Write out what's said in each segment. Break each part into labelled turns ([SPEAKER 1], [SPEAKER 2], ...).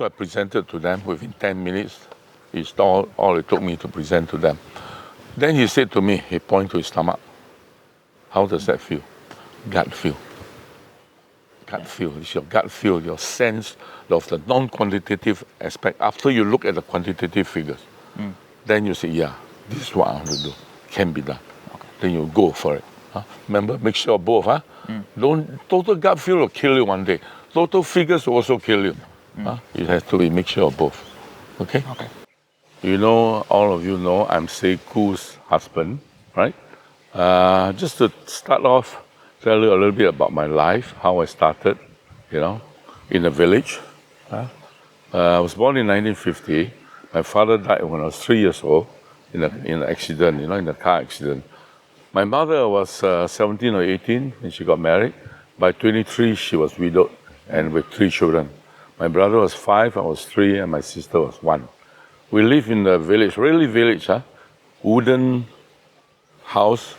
[SPEAKER 1] So I presented to them within 10 minutes. It's all it took me to present to them. Then he said to me, he pointed to his stomach. How does that feel? Gut feel. Gut feel. It's your gut feel, your sense of the non-quantitative aspect. After you look at the quantitative figures, then you say, yeah, this is what I want to do. Can be done. Okay. Then you go for it. Remember, mixture of both. Total gut feel will kill you one day. Total figures will also kill you. It has to be a mixture of both. Okay?
[SPEAKER 2] Okay.
[SPEAKER 1] You know, all of you know, I'm Seiku's husband, right? Just to start off, tell you a little bit about my life, how I started, in a village. I was born in 1950. My father died when I was 3 years old in an accident, in a car accident. My mother was 17 or 18 when she got married. By 23, she was widowed and with 3 children. My brother was 5, I was 3, and my sister was 1. We live in the village, really village, wooden house,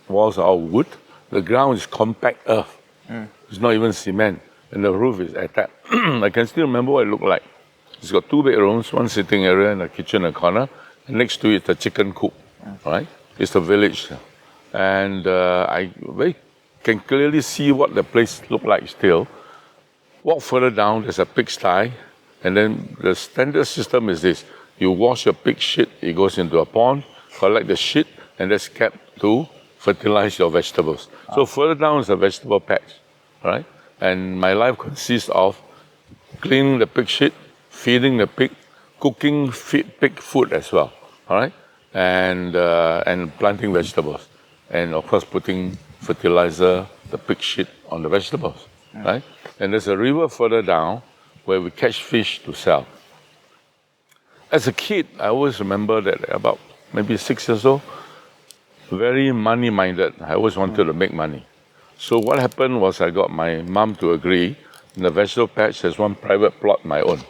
[SPEAKER 1] walls are all wood. The ground is compact earth. It's not even cement. And the roof is attached. I can still remember what it looked like. It's got 2 bedrooms, 1 sitting area and a kitchen in a corner. And next to it, a chicken coop, right? It's a village. And I can clearly see what the place looked like still. Walk further down, there's a pigsty. And then the standard system is this. You wash your pig shit, it goes into a pond, collect the shit, and that's kept to fertilize your vegetables. So further down is a vegetable patch, right? And my life consists of cleaning the pig shit, feeding the pig, cooking pig food as well, all right? And planting vegetables. And of course putting fertilizer, the pig shit on the vegetables, right? And there's a river further down where we catch fish to sell. As a kid, I always remember that about maybe 6 years old, very money-minded. I always wanted to make money. So what happened was I got my mom to agree. In the vegetable patch, there's one private plot, my own.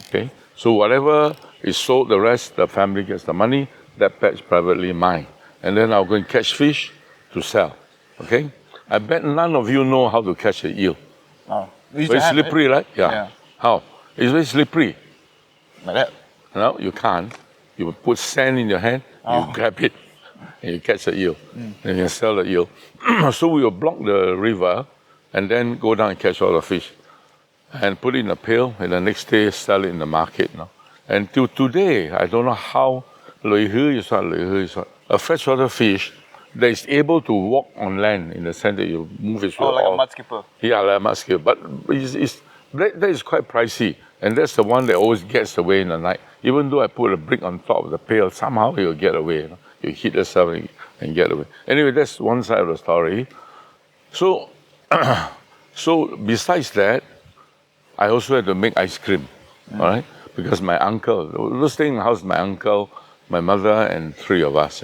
[SPEAKER 1] Okay. So whatever is sold, the rest, the family gets the money. That patch privately mine. And then I'll go and catch fish to sell. Okay. I bet none of you know how to catch a eel.
[SPEAKER 2] Oh,
[SPEAKER 1] very slippery, right? Yeah. How? It's very slippery.
[SPEAKER 2] Like that?
[SPEAKER 1] No, you can't. You put sand in your hand, you grab it, and you catch the eel. And you can sell the eel. So we will block the river and then go down and catch all the fish. And put it in a pail, and the next day sell it in the market. And till today, I don't know how a freshwater fish that is able to walk on land in the sense that you move it.
[SPEAKER 2] Like a mud skipper.
[SPEAKER 1] Yeah, like a mud skipper. But that is quite pricey. And that's the one that always gets away in the night. Even though I put a brick on top of the pail, somehow it will get away. You hit yourself and get away. Anyway, that's one side of the story. So, so besides that, I also had to make ice cream, all right? Because my uncle, we were staying in the house with my uncle, my mother, and 3 of us,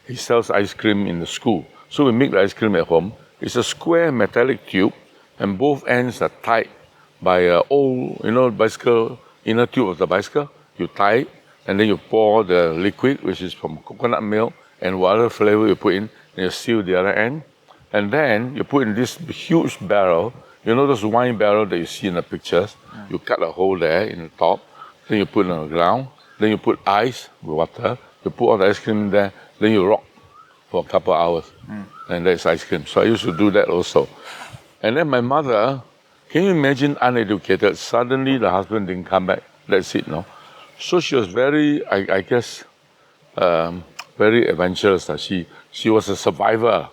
[SPEAKER 1] He sells ice cream in the school. So we make the ice cream at home. It's a square metallic tube, and both ends are tied by an old, bicycle, inner tube of the bicycle. You tie it, and then you pour the liquid, which is from coconut milk, and whatever flavor you put in, and you seal the other end. And then you put in this huge barrel, those wine barrels that you see in the pictures. You cut a hole there in the top, then you put it on the ground, then you put ice, water, you put all the ice cream in there, then you rock for a couple of hours, and that's ice cream. So I used to do that also. And then my mother, can you imagine, uneducated, suddenly the husband didn't come back, that's it, no? So she was very, I guess, very adventurous. She was a survivor.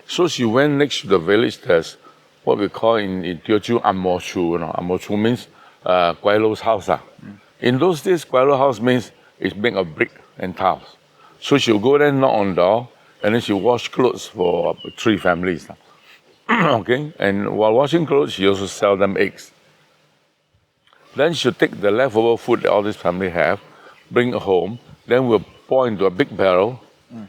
[SPEAKER 1] So she went next to the village. There's what we call in Teochew Amochu. Amochu means Kwai Lo's house. In those days, Kwai Lo house means it's made of brick and tiles. So she'll go there, knock on the door, and then she'll wash clothes for 3 families. Okay? And while washing clothes, she also sell them eggs. Then she'll take the leftover food that all this family have, bring it home, then we'll pour into a big barrel,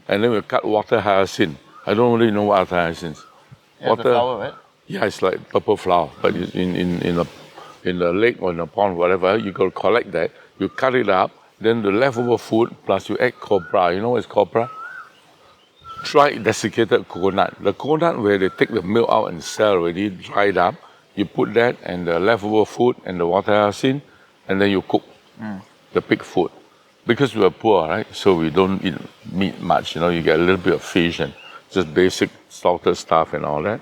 [SPEAKER 1] and then we'll cut water hyacinth. I don't really know what water hyacinth is.
[SPEAKER 2] Water, the flower, right?
[SPEAKER 1] Yeah, it's like purple flower, but in the lake or in a pond, whatever, you got to collect that, you cut it up, then the leftover food, plus you add copra. You know what is copra? Dried desiccated coconut. The coconut where they take the milk out and sell already, dried up, you put that and the leftover food and the water hyacinth, and then you cook the pig food. Because we are poor, right? So we don't eat meat much. You get a little bit of fish and just basic salted stuff and all that.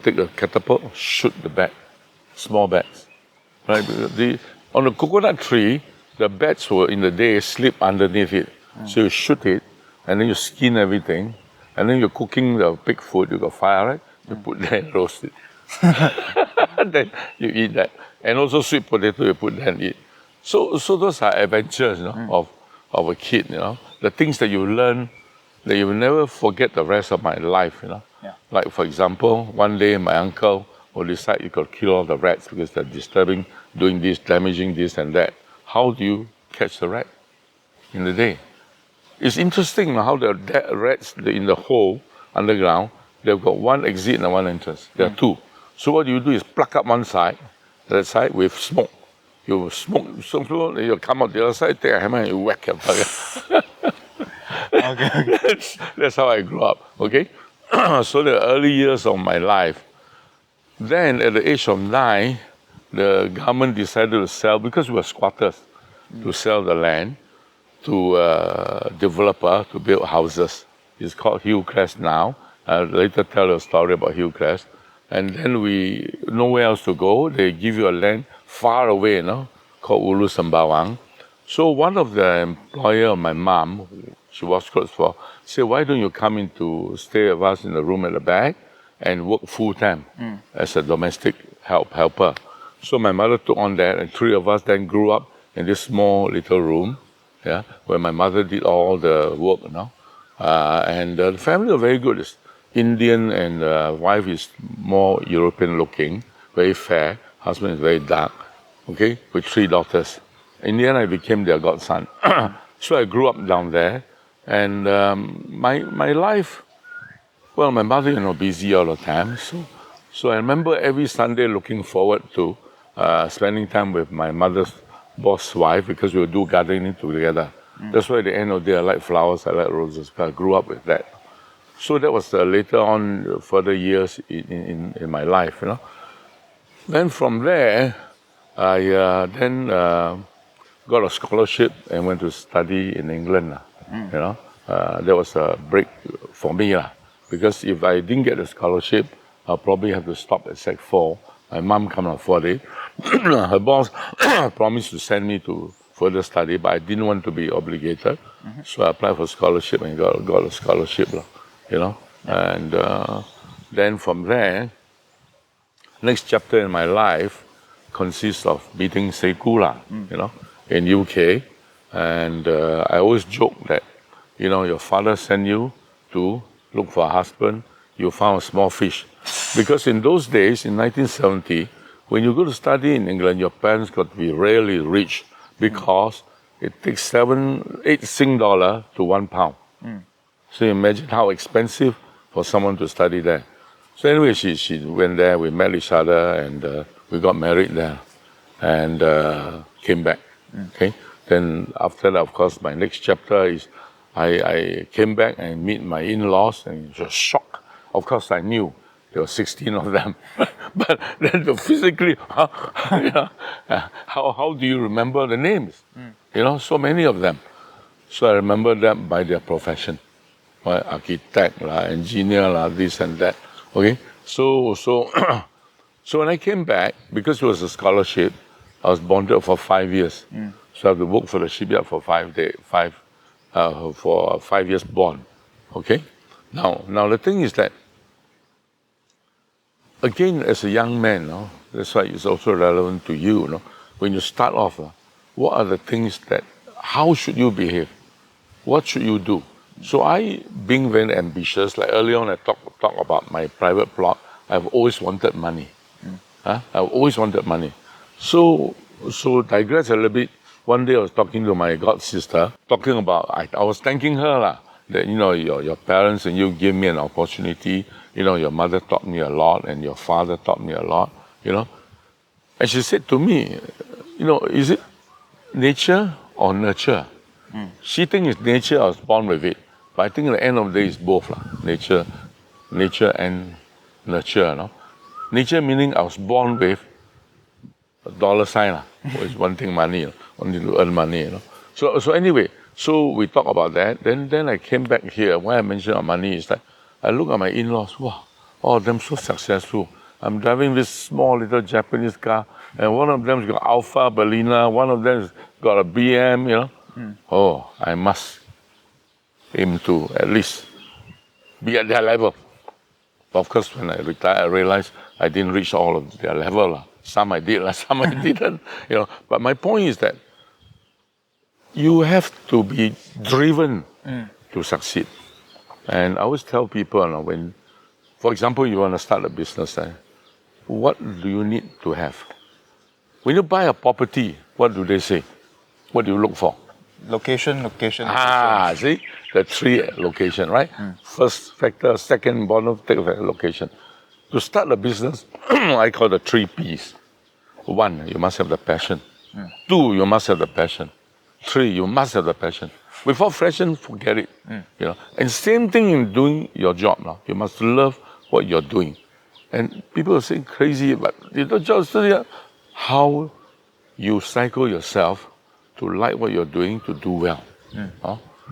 [SPEAKER 1] Take a catapult, shoot the bat, small bats. Right? On the coconut tree, the bats were in the day sleep underneath it. So you shoot it, and then you skin everything, and then you're cooking the pig food. You got fire, right? You put that and roast it. Then you eat that. And also sweet potato, you put that and eat. So those are adventures, of a kid, The things that you learn that you will never forget the rest of my life,
[SPEAKER 2] Yeah.
[SPEAKER 1] Like, for example, one day my uncle will decide you got to kill all the rats because they're disturbing, doing this, damaging this and that. How do you catch the rat in the day? It's interesting how the rats in the hole underground, they've got one exit and one entrance. There are two. So what you do is pluck up one side, that side with smoke. You smoke, you come out the other side, take a hammer and you whack a bugger.
[SPEAKER 2] Okay.
[SPEAKER 1] That's how I grew up, okay? So the early years of my life, then at the age of 9, the government decided to sell, because we were squatters, to sell the land to a developer to build houses. It's called Hillcrest now. I'll later tell you a story about Hillcrest. And then nowhere else to go. They give you a land far away, called Ulu Sembawang. So one of the employer of my mom, she washed clothes for, said, why don't you come in to stay with us in the room at the back and work full-time as a domestic helper. So my mother took on that, and 3 of us then grew up in this small little room, where my mother did all the work, and the family was very good. It's Indian, and the wife is more European looking, very fair. Husband is very dark, okay, with 3 daughters. In the end, I became their godson. So I grew up down there, and my life, well, my mother, busy all the time. So I remember every Sunday looking forward to spending time with my mother's boss wife, because we would do gardening together. That's why at the end of the day, I like flowers, I like roses, because I grew up with that. So that was later on, further years in my life, Then from there, I then got a scholarship and went to study in England, That was a break for me, because if I didn't get a scholarship, I'll probably have to stop at Sec 4. My mom can't afford it. Her boss promised to send me to further study, but I didn't want to be obligated. So I applied for scholarship and got a scholarship, And then from there, next chapter in my life consists of meeting Sekou, in UK. And I always joke that, your father sent you to look for a husband, you found a small fish. Because in those days, in 1970, when you go to study in England, your parents got to be really rich, because it takes 8 Sing dollar to £1. So you imagine how expensive for someone to study there. So anyway, she went there, we met each other, and we got married there, and came back. Okay. Then after that, of course, my next chapter is I came back and meet my in-laws, and it was a shock. Of course, I knew there were 16 of them, but then physically, how do you remember the names? So many of them. So I remember them by their profession, architect, engineer, this and that. Okay, so when I came back, because it was a scholarship, I was bonded for 5 years. So I have to work for the shipyard for 5 years bond. Okay, now the thing is that, again, as a young man, that's why it's also relevant to you. When you start off, what are the things how should you behave? What should you do? So I, being very ambitious, like earlier on I talk about my private plot, I've always wanted money. I've always wanted money. So digress a little bit. One day I was talking to my god sister, talking about, I was thanking her that, your parents and you gave me an opportunity. Your mother taught me a lot, and your father taught me a lot, And she said to me, is it nature or nurture? She thinks it's nature, I was born with it. But I think at the end of the day, it's both. Nature and nurture. Nature meaning I was born with a dollar sign. Always wanting money, wanting to earn money. So anyway, so we talk about that. Then I came back here. Why I mentioned about money is that I look at my in-laws. Wow, all of them so successful. I'm driving this small little Japanese car, and one of them's got Alpha Berlina. One of them's got a BM. Oh, I must aim to at least be at their level. But of course, when I retired, I realized I didn't reach all of their level. Some I did, some I didn't. But my point is that you have to be driven to succeed. And I always tell people, when, for example, you want to start a business, what do you need to have? When you buy a property, what do they say? What do you look for?
[SPEAKER 2] Location, location.
[SPEAKER 1] See? The three location, right? First factor, second bottom, third factor, location. To start a business, I call the 3 Ps. 1, you must have the passion. 2, you must have the passion. 3, you must have the passion. Without passion, forget it. And same thing in doing your job now. You must love what you're doing. And people are saying crazy, but the job is how you cycle yourself to like what you're doing to do well.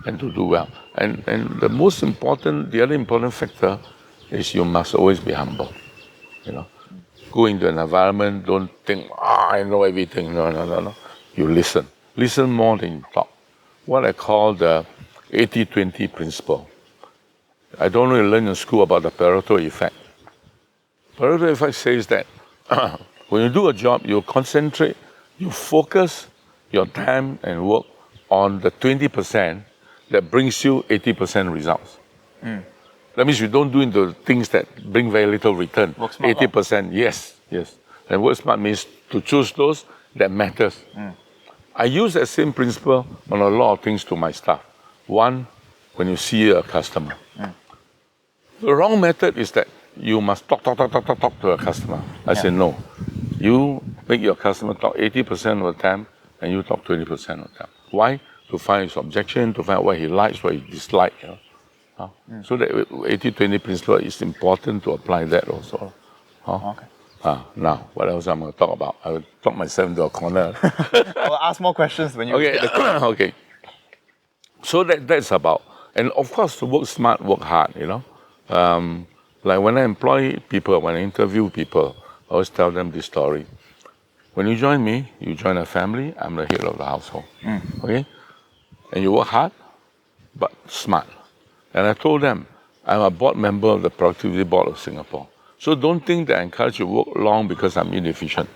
[SPEAKER 1] And to do well. And the other important factor is you must always be humble. Go into an environment, don't think, I know everything. No. You listen. Listen more than you talk. What I call the 80-20 principle. I don't know you learn in school about the Pareto effect. Pareto effect says that when you do a job, you concentrate, you focus your time and work on the 20% that brings you 80% results. That means you don't do the things that bring very little return.
[SPEAKER 2] Work smart,
[SPEAKER 1] 80%, yes. And work smart means to choose those that matters. I use that same principle on a lot of things to my staff. 1, when you see a customer. The wrong method is that you must talk to a customer. I say no. You make your customer talk 80% of the time and you talk 20% of the time. Why? To find his objection, to find what he likes, what he dislikes. So that 80-20 principle is important to apply that also.
[SPEAKER 2] Okay.
[SPEAKER 1] Now, what else I'm going to talk about? I will talk myself into a corner.
[SPEAKER 2] I will ask more questions when you
[SPEAKER 1] Okay.
[SPEAKER 2] take the question.
[SPEAKER 1] Okay. So that's about, and of course, to work smart, work hard. Like when I employ people, when I interview people, I always tell them this story. When you join me, you join a family. I'm the head of the household. Okay, and you work hard, but smart. And I told them, I'm a board member of the Productivity Board of Singapore. So don't think that I encourage you to work long because I'm inefficient.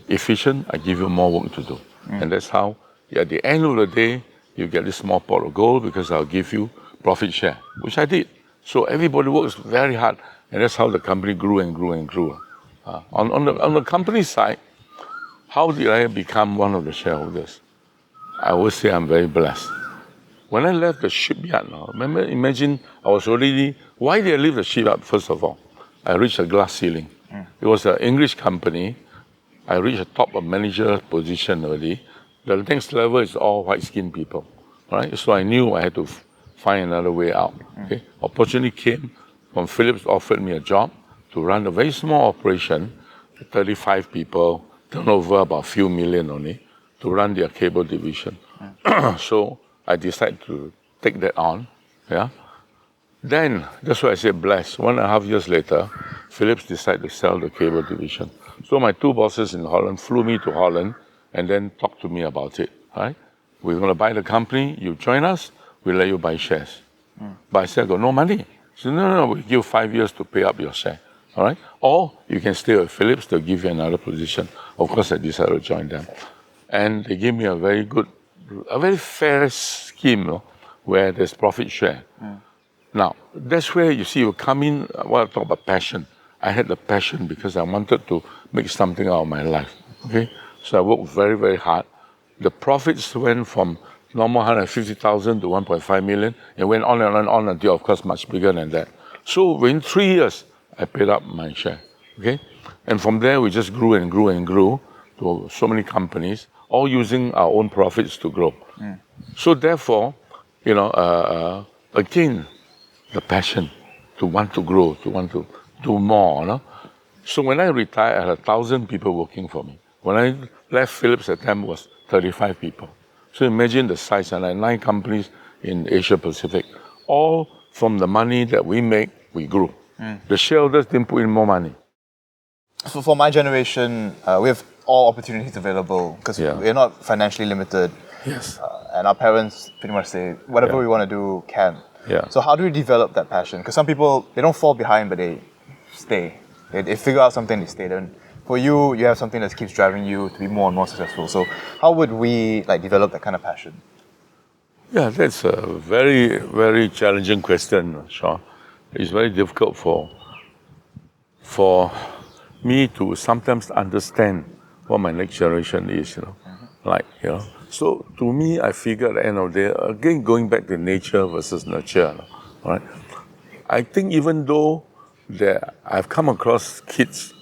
[SPEAKER 1] Efficient, I give you more work to do. And that's how, at the end of the day, you get this small pot of gold because I'll give you profit share, which I did. So everybody works very hard, and that's how the company grew and grew and grew. On the company side, how did I become one of the shareholders? I always say I'm very blessed. When I left the shipyard now, imagine I was already, why did I leave the shipyard first of all? I reached a glass ceiling. It was an English company. I reached the top of manager position already. The next level is all white-skinned people. Right? So I knew I had to find another way out. Okay? Opportunity came when Philips offered me a job to run a very small operation, 35 people, turnover about a few million only, to run their cable division. So I decided to take that on. Then, that's why I say blessed. 1.5 years later, Philips decided to sell the cable division. So my 2 bosses in Holland flew me to Holland and then talked to me about it. Right? We're going to buy the company. You join us, we'll let you buy shares. But I said, I got no money. So no, we'll give you 5 years to pay up your share. All right? Or you can stay with Philips, they'll give you another position. Of course, I decided to join them. And they gave me a very fair scheme, where there's profit share. Now, that's where you see you come in, when I talk about passion. I had the passion because I wanted to make something out of my life. Okay? So I worked very, very hard. The profits went from normal 150,000 to 1.5 million. It went on and on until, of course, much bigger than that. So within 3 years, I paid up my share. Okay? And from there, we just grew and grew and grew to so many companies, all using our own profits to grow. So therefore, again, the passion to want to grow, to want to do more. So when I retired, I had 1,000 people working for me. When I left Philips at the time, it was 35 people. So imagine the size, and like 9 companies in Asia Pacific. All from the money that we make, we grew. The shareholders didn't put in more money.
[SPEAKER 2] So for my generation, we have all opportunities available because we're not financially limited.
[SPEAKER 1] Yes.
[SPEAKER 2] And our parents pretty much say, whatever we want to do, can.
[SPEAKER 1] Yeah.
[SPEAKER 2] So how do we develop that passion? Because some people, they don't fall behind, but they stay. They figure out something, they stay. And for you, you have something that keeps driving you to be more and more successful. So how would we develop that kind of passion?
[SPEAKER 1] Yeah, that's a very, very challenging question, Sean. It's very difficult for me to sometimes understand what my next generation is, So to me, I figure at the end of the day, again, going back to nature versus nurture, right? I think even though I've come across kids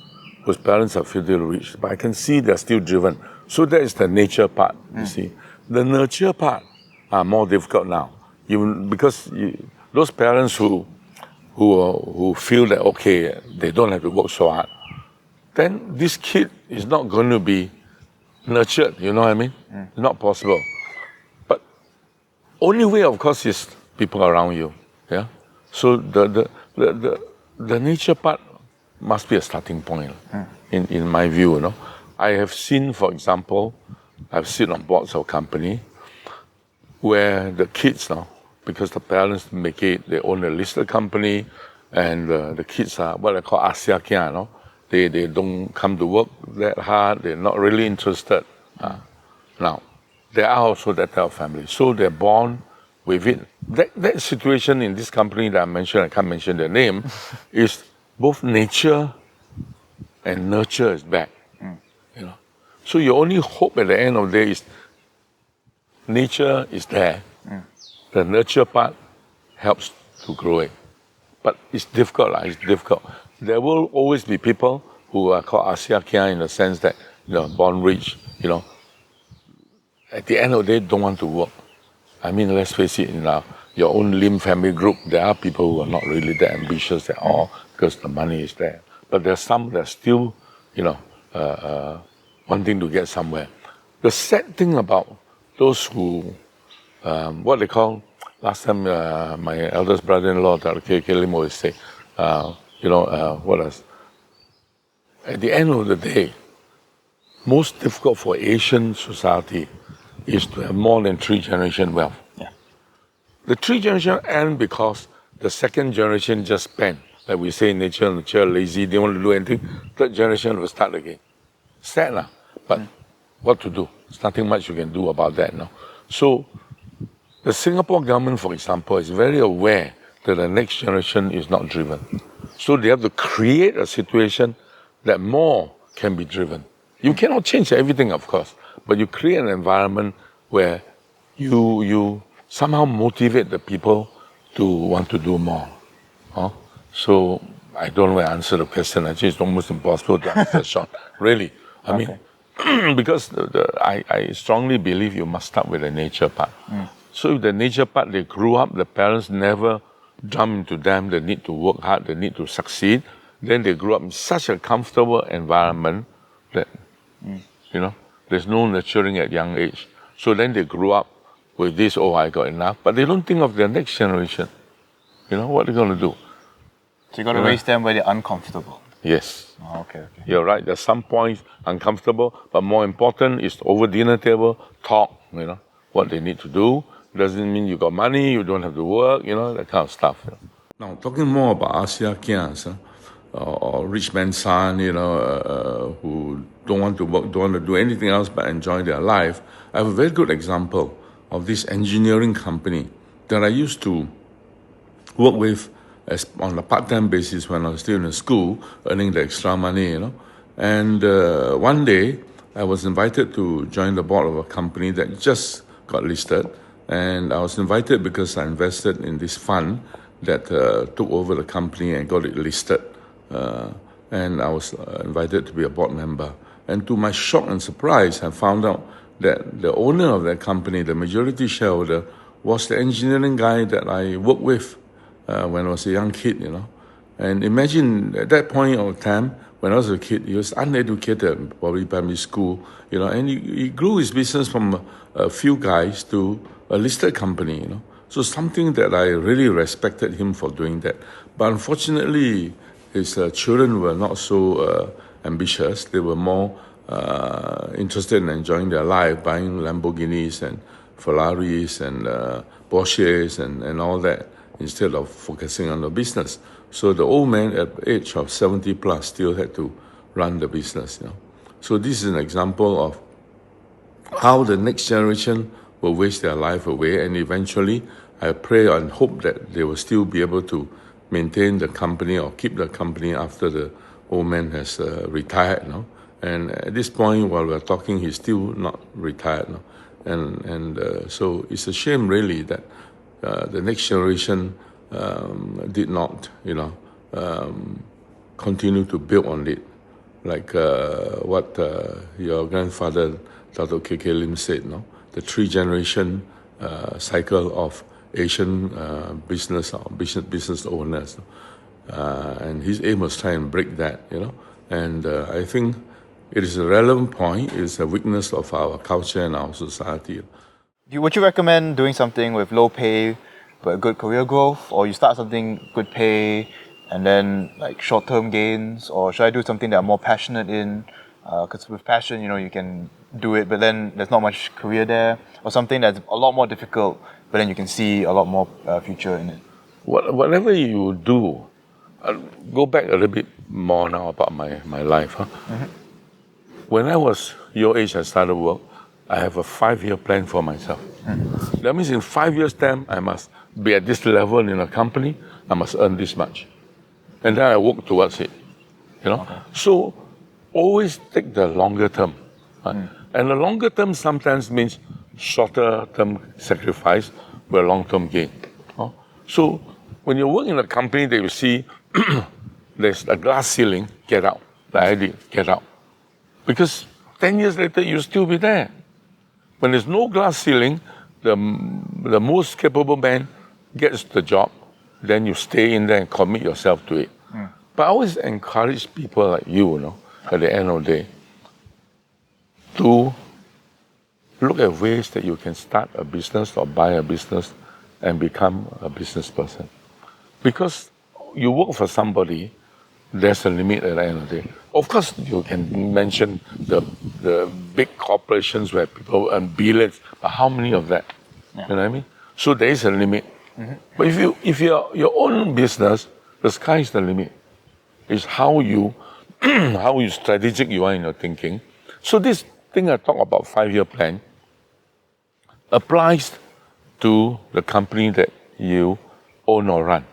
[SPEAKER 1] whose parents are filthy rich, but I can see they're still driven. So that is the nature part, you see. The nurture part are more difficult now, even because those parents who feel that, okay, they don't have to work so hard, then this kid is not going to be nurtured, you know what I mean? It's not possible. But only way, of course, is people around you, yeah? So the nature part must be a starting point, in my view, I have seen, for example, I've seen on boards of company where the kids now, because the parents make it, they own a listed company, and the kids are what I call Asia, They don't come to work that hard. They're not really interested. Now, there are also that type of family. So they're born with it. That situation in this company that I mentioned, I can't mention their name, is both nature and nurture is back. So your only hope at the end of the day is nature is there. The nurture part helps to grow it. But it's difficult. It's difficult. There will always be people who are called Asiakia in the sense that, born rich, at the end of the day, don't want to work. I mean, let's face it, in your own Lim family group, there are people who are not really that ambitious at all because the money is there. But there are some that are still, wanting to get somewhere. The sad thing about those who, what they call, last time my eldest brother-in-law, K. Lim, always say, what else? At the end of the day, most difficult for Asian society is to have more than 3 generation wealth.
[SPEAKER 2] Yeah.
[SPEAKER 1] The 3 generation end because the second generation just spend. Like we say, nature, lazy, they want to do anything. Third generation will start again. Sad, but what to do? There's nothing much you can do about that now. So the Singapore government, for example, is very aware that the next generation is not driven. So they have to create a situation that more can be driven. You cannot change everything, of course, but you create an environment where you somehow motivate the people to want to do more. So I don't know how to answer the question. Actually, it's almost impossible to answer short. Really. I mean, because I strongly believe you must start with the nature part. So if the nature part, they grew up, the parents never jump into them, they need to work hard, they need to succeed, then they grew up in such a comfortable environment that, there's no nurturing at young age. So then they grew up with this, I got enough, but they don't think of their next generation. What are they going to do?
[SPEAKER 2] So you got to raise them where they're uncomfortable.
[SPEAKER 1] Yes.
[SPEAKER 2] Okay.
[SPEAKER 1] You're right. There's some points uncomfortable, but more important is over dinner table, talk, what they need to do. Doesn't mean you got money, you don't have to work, that kind of stuff. Now, talking more about Asia Kians, or rich man's son, who don't want to work, don't want to do anything else but enjoy their life. I have a very good example of this engineering company that I used to work with on a part-time basis when I was still in school, earning the extra money, And one day, I was invited to join the board of a company that just got listed. And I was invited because I invested in this fund that took over the company and got it listed. And I was invited to be a board member. And to my shock and surprise, I found out that the owner of that company, the majority shareholder, was the engineering guy that I worked with when I was a young kid, And imagine at that point of time, when I was a kid, he was uneducated, probably primary school, and he grew his business from a few guys to a listed company, So something that I really respected him for doing that. But unfortunately, his children were not so ambitious. They were more interested in enjoying their life, buying Lamborghinis and Ferraris and Porsches and all that, instead of focusing on the business. So the old man at the age of 70 plus still had to run the business. So this is an example of how the next generation will waste their life away, and eventually I pray and hope that they will still be able to maintain the company or keep the company after the old man has retired. And at this point, while we're talking, he's still not retired. So it's a shame, really, that the next generation did not, continue to build on it, like what your grandfather, Dr. K.K. Lim, said. The 3-generation cycle of Asian business owners, and his aim was try and break that. And I think it is a relevant point. It's a weakness of our culture and our society.
[SPEAKER 2] Would you recommend doing something with low pay but good career growth, or you start something good pay and then like short-term gains, or should I do something that I'm more passionate in? Because with passion, you can do it, but then there's not much career there, or something that's a lot more difficult, but then you can see a lot more future in it.
[SPEAKER 1] Whatever you do, I'll go back a little bit more now about my life. Mm-hmm. When I was your age, I started work. I have a 5-year plan for myself. Mm-hmm. That means in 5 years' time, I must be at this level in a company. I must earn this much, and then I work towards it. Okay. So always take the longer term. Right? And the longer term sometimes means shorter term sacrifice with a long-term gain. So when you work in a company that you see there's a glass ceiling, get out. The idea, get out. Because 10 years later, you'll still be there. When there's no glass ceiling, the most capable man gets the job, then you stay in there and commit yourself to it. But I always encourage people like you, at the end of the day, to look at ways that you can start a business or buy a business and become a business person. Because you work for somebody, there's a limit at the end of the day. Of course, you can mention the big corporations where people earn billions, but how many of that? Yeah. You know what I mean? So there is a limit. Mm-hmm. But if you're your own business, the sky is the limit. It's how you strategic you are in your thinking. So this thing I talk about 5-year plan applies to the company that you own or run.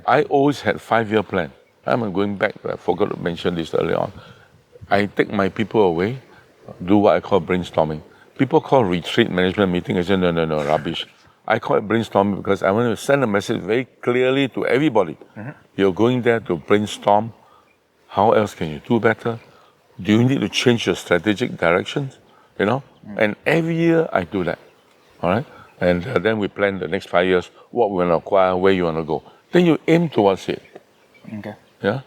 [SPEAKER 1] I always had 5-year plan. I'm going back, I forgot to mention this earlier on. I take my people away, do what I call brainstorming. People call retreat management meeting. I say, no, rubbish. I call it brainstorming because I want to send a message very clearly to everybody. Mm-hmm. You're going there to brainstorm. How else can you do better? Do you need to change your strategic directions? And every year I do that. All right? And then we plan the next 5 years, what we want to acquire, where you want to go. Then you aim towards it.
[SPEAKER 2] Okay.
[SPEAKER 1] Yeah?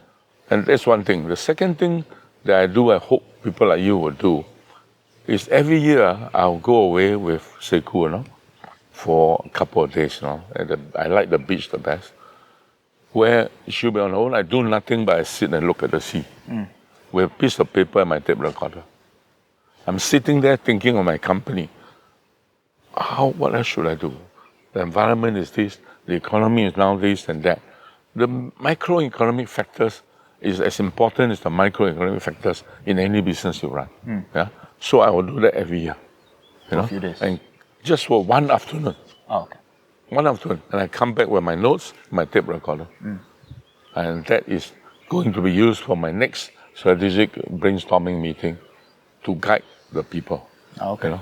[SPEAKER 1] And that's one thing. The second thing that I do, I hope people like you will do, is every year I'll go away with Sekou, for a couple of days. I like the beach the best. Where she'll be on her own, I do nothing but I sit and look at the sea. With a piece of paper and my tape recorder. I'm sitting there thinking of my company. What else should I do? The environment is this, the economy is now this and that. The microeconomic factors is as important as the microeconomic factors in any business you run. Yeah? So I will do that every year.
[SPEAKER 2] For a few days.
[SPEAKER 1] And just for one afternoon.
[SPEAKER 2] Oh, okay.
[SPEAKER 1] One afternoon. And I come back with my notes, my tape recorder. And that is going to be used for my next strategic brainstorming meeting to guide the people.
[SPEAKER 2] Okay.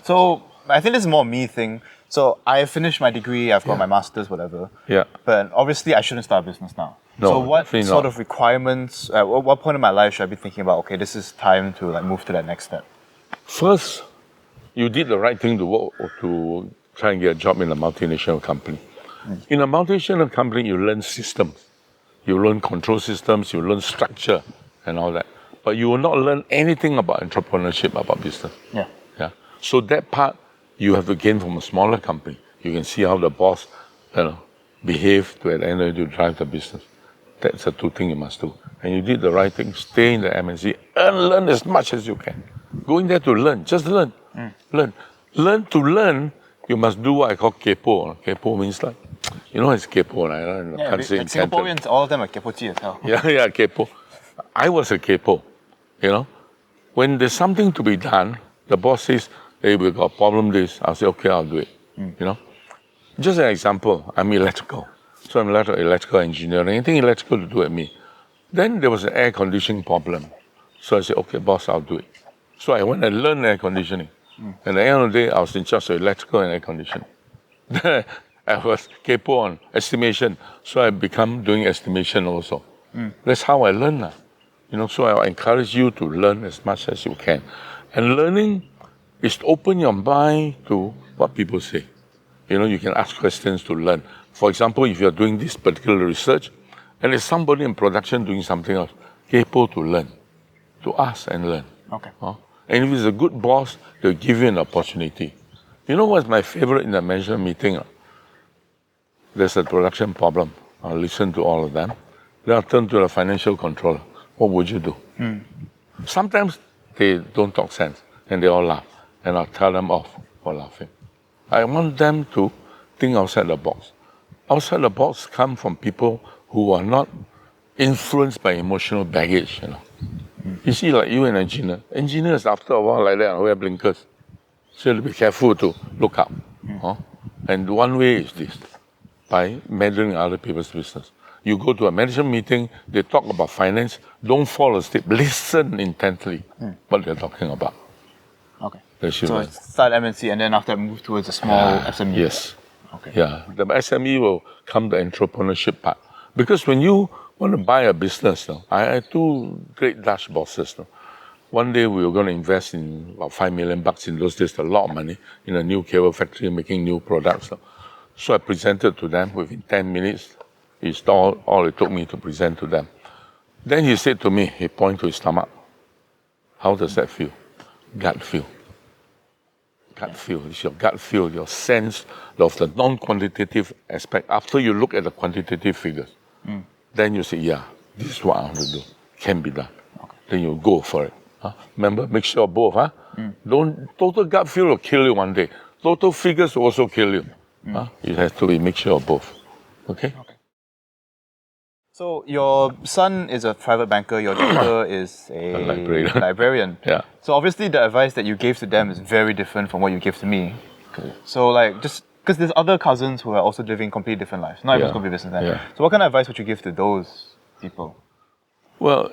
[SPEAKER 2] So I think this is more me thing. So I have finished my degree, I've got my master's, whatever. Yeah. But obviously I shouldn't start a business now.
[SPEAKER 1] No,
[SPEAKER 2] so what sort of requirements, at what point in my life should I be thinking about, okay, this is time to move to that next step?
[SPEAKER 1] First, you did the right thing to try and get a job in a multinational company. In a multinational company, you learn systems. you learn control systems, you learn structure and all that. But you will not learn anything about entrepreneurship, about business.
[SPEAKER 2] Yeah.
[SPEAKER 1] Yeah. So that part you have to gain from a smaller company. You can see how the boss, behave to at the end of the day to drive the business. That's the two things you must do. And you did the right thing. Stay in the MNC and learn as much as you can. Go in there to learn. Just learn. Learn. Learn to learn. You must do what I call kepo. Kepo means like, it's kepo, right?
[SPEAKER 2] Yeah,
[SPEAKER 1] Can't say
[SPEAKER 2] like
[SPEAKER 1] in Canton.
[SPEAKER 2] Singaporeans, all of them are kepochi as hell.
[SPEAKER 1] Yeah, kepo. I was a kepo. When there's something to be done, the boss says, hey, we got a problem this. I'll say, okay, I'll do it. Just an example, I'm electrical. So I'm electrical engineering. Anything electrical to do with me. Then there was an air conditioning problem. So I said, okay, boss, I'll do it. So I went and learned air conditioning. And at the end of the day, I was in charge of electrical and air conditioning. Then I was capo on estimation. So I become doing estimation also. That's how I learn. So I encourage you to learn as much as you can. And learning is to open your mind to what people say. You can ask questions to learn. For example, if you're doing this particular research, and there's somebody in production doing something else, capo to learn, to ask and learn.
[SPEAKER 2] Okay.
[SPEAKER 1] And if it's a good boss, they'll give you an opportunity. You know what's my favorite in the management meeting? There's a production problem. I'll listen to all of them. Then I'll turn to the financial controller. What would you do? Sometimes they don't talk sense, and they all laugh. And I'll tell them off for laughing. I want them to think outside the box. Outside the box come from people who are not influenced by emotional baggage. You see, like you and engineer. Engineers, after a while like that, wear blinkers. So you have to be careful to look up. And one way is this, by meddling other people's business. You go to a management meeting, they talk about finance, don't fall asleep. Listen intently what they're talking about.
[SPEAKER 2] Okay.
[SPEAKER 1] So
[SPEAKER 2] start MNC and then after that move towards a small SME.
[SPEAKER 1] Yes.
[SPEAKER 2] Okay.
[SPEAKER 1] Yeah. The SME will come the entrepreneurship part. Because when you want to buy a business, I had two great Dutch bosses. One day we were going to invest in about $5 million in those days, a lot of money, in a new cable factory making new products. So I presented to them within 10 minutes. It's all it took me to present to them. Then he said to me, he pointed to his stomach. How does that feel? Gut feel. Gut feel. It's your gut feel, your sense of the non-quantitative aspect. After you look at the quantitative figures, then you say, yeah, this is what I want to do. Can be done. Okay. Then you go for it. Remember, mixture of both. Total gut feel will kill you one day. Total figures will also kill you. It has to be a mixture of both. Okay?
[SPEAKER 2] So your son is a private banker, your daughter is a librarian.
[SPEAKER 1] Yeah.
[SPEAKER 2] So obviously the advice that you gave to them is very different from what you gave to me. So just because there's other cousins who are also living completely different lives. Not everyone's going to be businessmen.
[SPEAKER 1] Yeah.
[SPEAKER 2] So what kind of advice would you give to those people?
[SPEAKER 1] Well,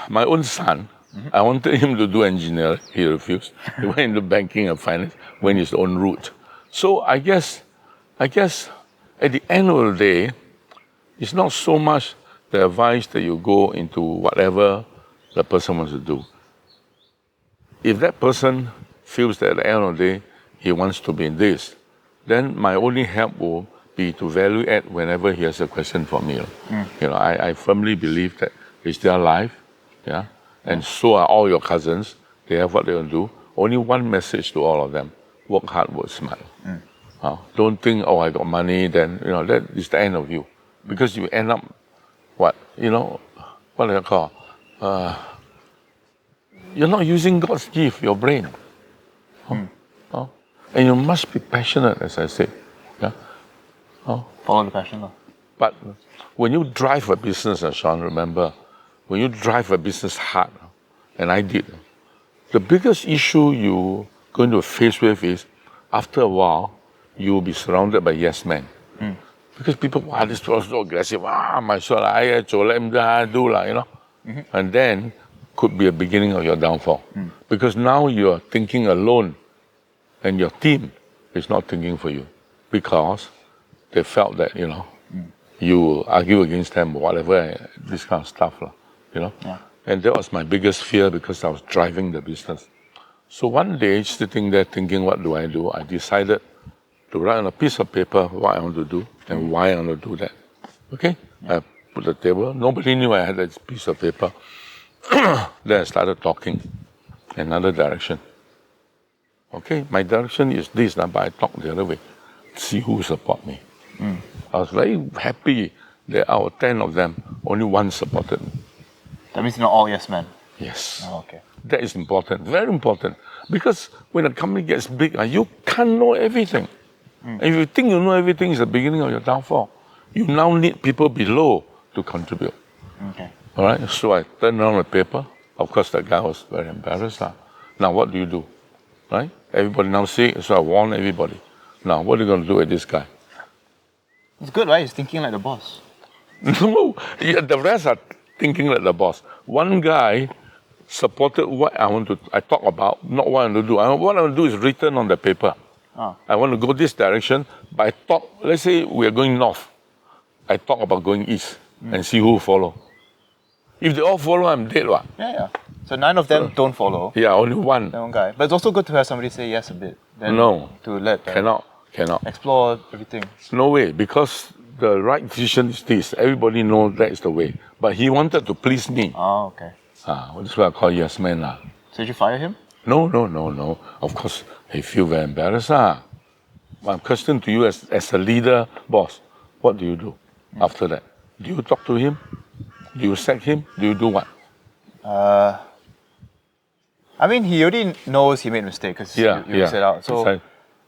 [SPEAKER 1] my own son, I wanted him to do engineering. He refused. He went into banking and finance, went his own route. So I guess at the end of the day, it's not so much the advice that you go into whatever the person wants to do. If that person feels that at the end of the day, he wants to be in this, then my only help will be to value add whenever he has a question for me. I firmly believe that it's their life, and so are all your cousins. They have what they want to do. Only one message to all of them: work hard, work smart. Don't think, I got money, then that is the end of you, because you end up what do you call? You're not using God's gift, your brain. And you must be passionate, as I said.
[SPEAKER 2] Follow the passion.
[SPEAKER 1] But when you drive a business, Sean, remember, when you drive a business hard, and I did, the biggest issue you're going to face with is, after a while, you will be surrounded by yes men. Because people, this was so aggressive, my son, let him do, And then could be a beginning of your downfall. Because now you're thinking alone, and your team is not thinking for you, because they felt that, you argue against them, whatever, this kind of stuff, And that was my biggest fear, because I was driving the business. So one day, sitting there thinking, what do? I decided to write on a piece of paper what I want to do and why I want to do that. Okay? I put the table. Nobody knew I had a piece of paper. Then I started talking another direction. Okay, my direction is this, but I talk the other way. See who support me. I was very happy that out of 10 of them, only one supported me.
[SPEAKER 2] That means not all yes men.
[SPEAKER 1] Yes.
[SPEAKER 2] Oh, okay.
[SPEAKER 1] That is important, very important. Because when a company gets big, you can't know everything. And if you think you know everything, it's the beginning of your downfall. You now need people below to contribute.
[SPEAKER 2] Okay.
[SPEAKER 1] All right, so I turned around the paper. Of course, the guy was very embarrassed. Now, what do you do? Right? Everybody now see it, so I warn everybody. Now, what are you going to do with this guy?
[SPEAKER 2] It's good, right? He's thinking like the boss.
[SPEAKER 1] No, the rest are thinking like the boss. One guy supported what I talk about, not what I want to do. What I want to do is written on the paper. I want to go this direction, but I talk, let's say we are going north. I talk about going east and see who follow. If they all follow, I'm dead.
[SPEAKER 2] Yeah. So 9 of them don't follow.
[SPEAKER 1] Yeah, only one.
[SPEAKER 2] That one guy. But it's also good to have somebody say yes a bit. Then
[SPEAKER 1] No.
[SPEAKER 2] To let
[SPEAKER 1] Cannot.
[SPEAKER 2] explore everything.
[SPEAKER 1] No way, because the right decision is this. Everybody knows that is the way. But he wanted to please me.
[SPEAKER 2] Oh, okay.
[SPEAKER 1] That's why I call yes man.
[SPEAKER 2] So did you fire him?
[SPEAKER 1] No. Of course, I feel very embarrassed. My question to you as a leader, boss, what do you do after that? Do you talk to him? Do you sack him? Do you do what?
[SPEAKER 2] I mean, he already knows he made a mistake because you set out. So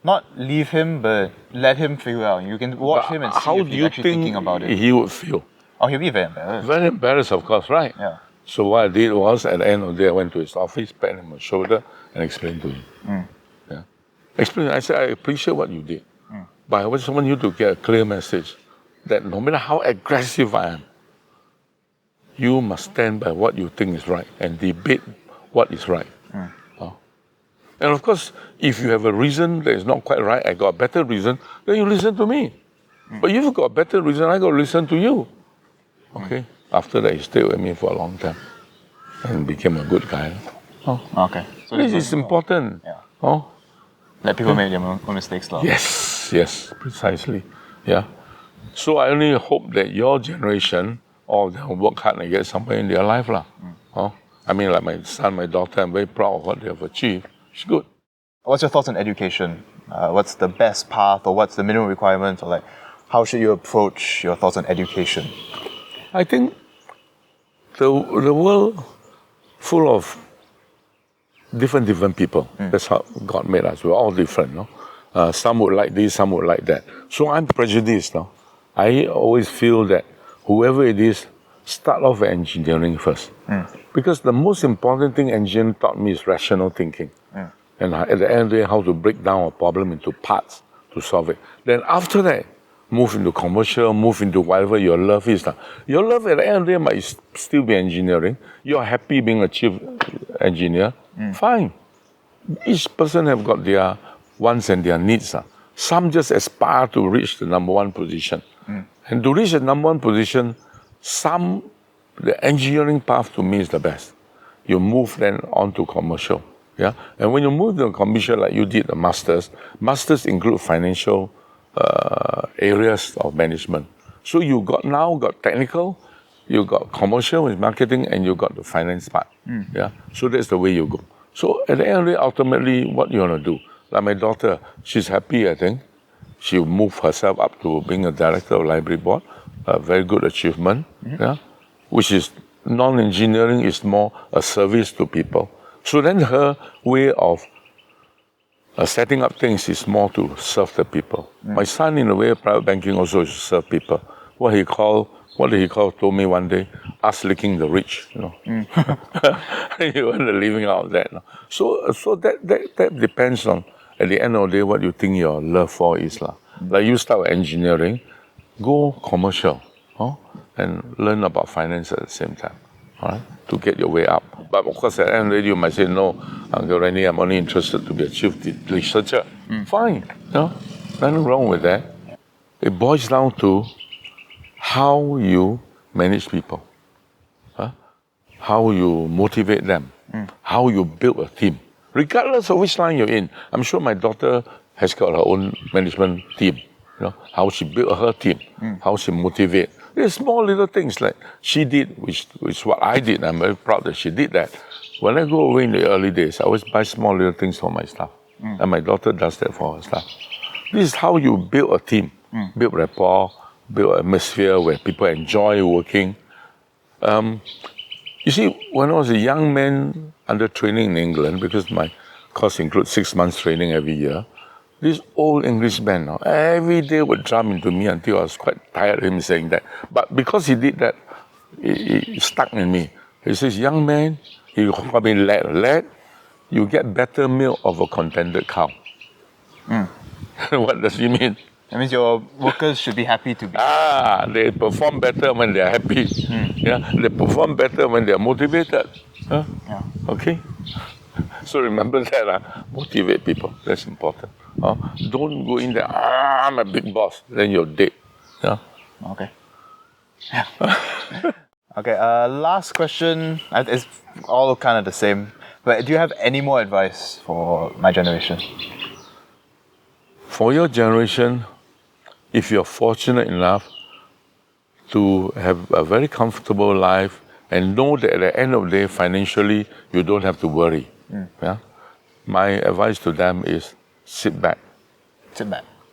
[SPEAKER 2] not leave him, but let him figure out. You can watch him and see
[SPEAKER 1] how
[SPEAKER 2] if
[SPEAKER 1] do
[SPEAKER 2] he's
[SPEAKER 1] you
[SPEAKER 2] actually
[SPEAKER 1] think
[SPEAKER 2] thinking about it.
[SPEAKER 1] he would feel?
[SPEAKER 2] Oh, he'll be very embarrassed.
[SPEAKER 1] Very embarrassed, of course, right?
[SPEAKER 2] Yeah.
[SPEAKER 1] So what I did was, at the end of the day, I went to his office, patted him on the shoulder, and explained to him. I said, I appreciate what you did, but I just want you to get a clear message that no matter how aggressive I am, you must stand by what you think is right and debate what is right. And of course, if you have a reason that is not quite right, I got a better reason, then you listen to me. But if you've got a better reason, I got to listen to you. Okay? After that, he stayed with me for a long time and became a good guy.
[SPEAKER 2] Okay. So
[SPEAKER 1] This is important.
[SPEAKER 2] Yeah. Let people make their own mistakes.
[SPEAKER 1] Yes, precisely. Yeah. So I only hope that your generation, all of them work hard and get somewhere in their life. I mean, like my son, my daughter, I'm very proud of what they have achieved. It's good.
[SPEAKER 2] What's your thoughts on education? What's the best path, or what's the minimum requirements, or like how should you approach your thoughts on education?
[SPEAKER 1] I think the world full of different people. That's how God made us. We're all different. No? Some would like this, some would like that. So I'm prejudiced. No? I always feel that whoever it is, start off with engineering first. Because the most important thing engineering taught me is rational thinking. And at the end of the day, how to break down a problem into parts to solve it. Then after that, move into commercial, move into whatever your love is. Your love at the end of the day might still be engineering. You're happy being a chief engineer. Fine. Each person have got their wants and their needs. Some just aspire to reach the number one position. And to reach the number one position, the engineering path to me is the best. You move then on to commercial. Yeah? And when you move to commercial like you did the masters include financial areas of management. So you now got technical, you got commercial with marketing, and you got the finance part. Yeah? So that's the way you go. So at the end of the day, ultimately, what you want to do? Like my daughter, she's happy, I think. She moved herself up to being a director of library board, a very good achievement, which is non-engineering, is more a service to people. So then her way of setting up things is more to serve the people. My son, in a way, private banking also is to serve people. What did he call? Told me one day, us licking the rich. He wasn't living out of that. So that depends on, at the end of the day, what you think your love for is. Like you start with engineering, go commercial, and learn about finance at the same time, all right, to get your way up. But of course, at the end of the day, you might say, no, Uncle Renny, I'm only interested to be a chief researcher. Fine, nothing wrong with that. It boils down to how you manage people, how you motivate them, how you build a team, regardless of which line you're in. I'm sure my daughter has got her own management team. How she built her team, how she motivate, There's small little things like she did, which what I did. I'm very proud that she did that. When I go away in the early days, I always buy small little things for my staff. And my daughter does that for her staff. This is how you build a team, build rapport, build atmosphere where people enjoy working. You see, when I was a young man under training in England, because my course includes 6 months training every year, this old English man every day would drum into me until I was quite tired of him saying that. But because he did that, it stuck in me. He says, young man, he called me lad, you get better milk of a contented cow. What does he mean?
[SPEAKER 2] That means your workers should be happy to be.
[SPEAKER 1] They perform better when they are happy. Yeah, they perform better when they are motivated.
[SPEAKER 2] Yeah.
[SPEAKER 1] Okay? So remember that, motivate people. That's important. Don't go in there, I'm a big boss. Then you're dead. Yeah.
[SPEAKER 2] Okay. Yeah. Okay, last question. It's all kind of the same. But do you have any more advice for my generation?
[SPEAKER 1] For your generation, if you're fortunate enough to have a very comfortable life and know that at the end of the day, financially, you don't have to worry. Yeah? My advice to them is sit back,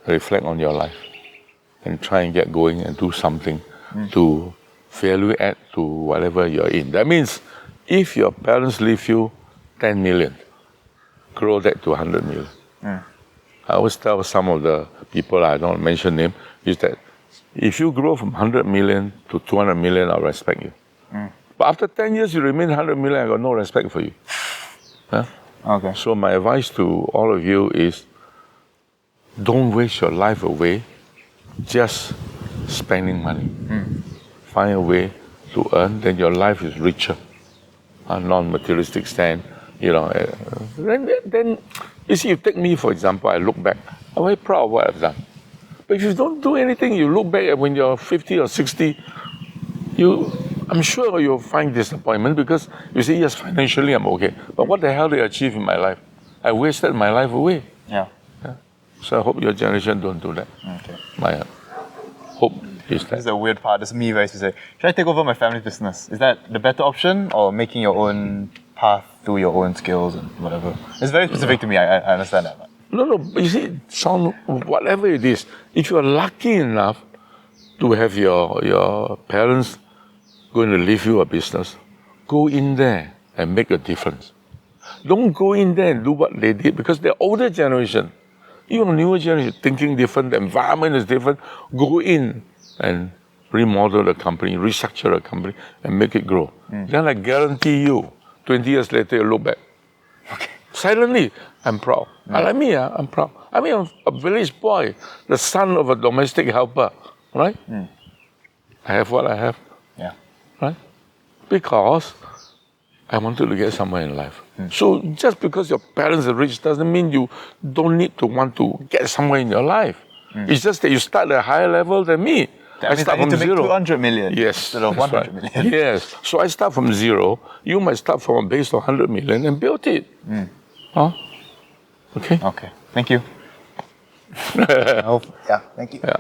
[SPEAKER 1] reflect on your life, and try and get going and do something to value add to whatever you're in. That means if your parents leave you 10 million, grow that to 100 million. I always tell some of the people, I don't mention name, is that if you grow from 100 million to 200 million, I'll respect you. But after 10 years, you remain 100 million, I got no respect for you. Huh?
[SPEAKER 2] Okay.
[SPEAKER 1] So my advice to all of you is don't waste your life away just spending money. Find a way to earn, then your life is richer. A non-materialistic stand, then you see, you take me, for example, I look back, I'm very proud of what I've done. But if you don't do anything, you look back at when you're 50 or 60, I'm sure you'll find disappointment because you say, yes, financially I'm okay. But what the hell did I achieve in my life? I wasted my life away.
[SPEAKER 2] Yeah.
[SPEAKER 1] So I hope your generation don't do that.
[SPEAKER 2] Okay.
[SPEAKER 1] My hope is that.
[SPEAKER 2] This is the weird part. This is me very specific. Should I take over my family business? Is that the better option, or making your own path through your own skills and whatever? It's very specific to me. I understand that.
[SPEAKER 1] No, but you see, Sean, whatever it is, if you're lucky enough to have your parents going to leave you a business, go in there and make a difference. Don't go in there and do what they did, because they're older generation. Even newer generation, thinking different, the environment is different. Go in and remodel the company, restructure the company, and make it grow. Then I guarantee you, 20 years later, you look back.
[SPEAKER 2] Okay.
[SPEAKER 1] Silently, I'm proud. Like me, I'm proud. I mean, I'm a village boy, the son of a domestic helper, right? I have what I have,
[SPEAKER 2] Yeah.
[SPEAKER 1] right? Because I wanted to get somewhere in life. So just because your parents are rich doesn't mean you don't need to want to get somewhere in your life. It's just that you start at a higher level than me.
[SPEAKER 2] That means I need to make 200 million
[SPEAKER 1] Yes,
[SPEAKER 2] instead of
[SPEAKER 1] that's
[SPEAKER 2] 100
[SPEAKER 1] right.
[SPEAKER 2] million.
[SPEAKER 1] Yes. So I start from zero. You might start from a base of 100 million and build it. Okay?
[SPEAKER 2] Okay. Thank you. Yeah, thank you.
[SPEAKER 1] Yeah.